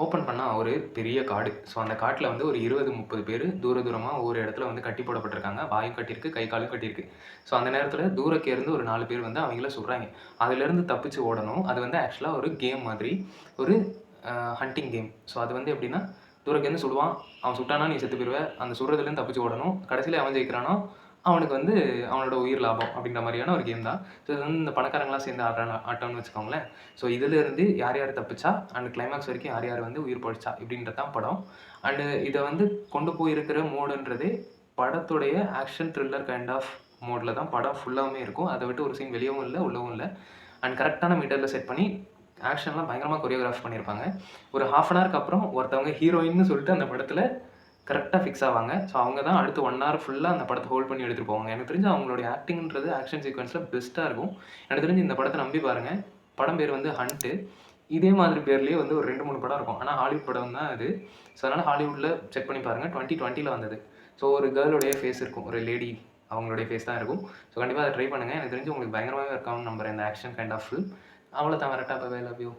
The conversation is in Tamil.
ஓப்பன் பண்ணா ஒரு பெரிய காடு. ஸோ அந்த காட்டுல வந்து ஒரு 20, 30 பேரு தூரமா ஒவ்வொரு இடத்துல வந்து கட்டி போடப்பட்டிருக்காங்க. வாயும் கட்டியிருக்கு, கை காலும் கட்டியிருக்கு. ஸோ அந்த நேரத்துல தூரக்க இருந்து ஒரு 4 பேர் வந்து அவங்கள சுடுறாய்ங்க. அதுலேருந்து தப்பிச்சு ஓடணும். அது வந்து ஆக்சுவலா ஒரு கேம் மாதிரி. ஒரு ஹண்டிங் கேம். ஸோ அது வந்து எப்படின்னா, தூரக்கேருந்து சுடுவான். அவன் சுட்டான்னா நீ செத்து போயிருவ. அந்த சுடுறதுலேருந்து தப்பிச்சு ஓடணும். கடைசியில எவன் ஜெயிக்கிறானோ, அவனுக்கு வந்து அவனோட உயிர் லாபம் அப்படின்ற மாரியான ஒரு கேம் தான். ஸோ இது வந்து இந்த பணக்காரங்கலாம் சேர்ந்து ஆடுற ஆட்டம்னு வச்சுக்கோங்களேன். ஸோ இதிலேருந்து யார் யார் தப்பிச்சா அண்ட் கிளைமாக்ஸ் வரைக்கும் யார் யார் வந்து உயிர் பொழைச்சா இப்படின்றது தான் படம். அண்டு இதை வந்து கொண்டு போயிருக்கிற மோடுன்றதே படத்துடைய ஆக்ஷன் த்ரில்லர் கைண்ட் ஆஃப் மோடில் தான் படம் ஃபுல்லாகவுமே இருக்கும். அதை விட்டு ஒரு சீன் வெளியவும் இல்லை உள்ளவும் இல்லை. அண்ட் கரெக்டான மீட்டரில் செட் பண்ணி ஆக்ஷன்லாம் பயங்கரமாக கொரியோகிராஃப் பண்ணியிருப்பாங்க. ஒரு ஹாஃப் அன் ஹவருக்கு அப்புறம் ஒருத்தவங்க ஹீரோயின்னு சொல்லிட்டு அந்த படத்தில் கரெக்டாக ஃபிக்ஸ் ஆவாங்க. ஸோ அவங்க தான் அடுத்து 1 ஹவர் ஃபுல்லாக அந்த படத்தை ஹோல்ட் பண்ணி எடுத்துகிட்டு போவாங்க. எனக்கு தெரிஞ்சு அவங்களுடைய ஆக்டிங்ன்றது ஆக்ஷன் சீக்வன்ஸில் பெஸ்ட்டாக இருக்கும். எனக்கு தெரிஞ்சு இந்த படத்தை நம்பி பாருங்கள். படம் பேர் வந்து ஹண்ட்டு. இதே மாதிரி பேர்லேயே வந்து ஒரு 2, 3 படம் இருக்கும். ஆனால் ஹாலிவுட் படம் தான் அது. ஸோ அதனால் ஹாலிவுட்டில் செக் பண்ணி பாருங்கள். 2020 வந்தது. ஸோ ஒரு கேர்ளுடைய ஃபேஸ் இருக்கும். ஒரு லேடி அவங்களுடைய ஃபேஸ் தான் இருக்கும். ஸோ கண்டிப்பாக அதை ட்ரை பண்ணுங்கள். எனக்கு தெரிஞ்சு உங்களுக்கு பயங்கரமாகவே இருக்கான்னு நம்புகிறேன் இந்த ஆக்ஷன் கைண்ட் ஆஃப் ஃபில்ம். அவ்வளோதான். வரட்டா. பை. Love you.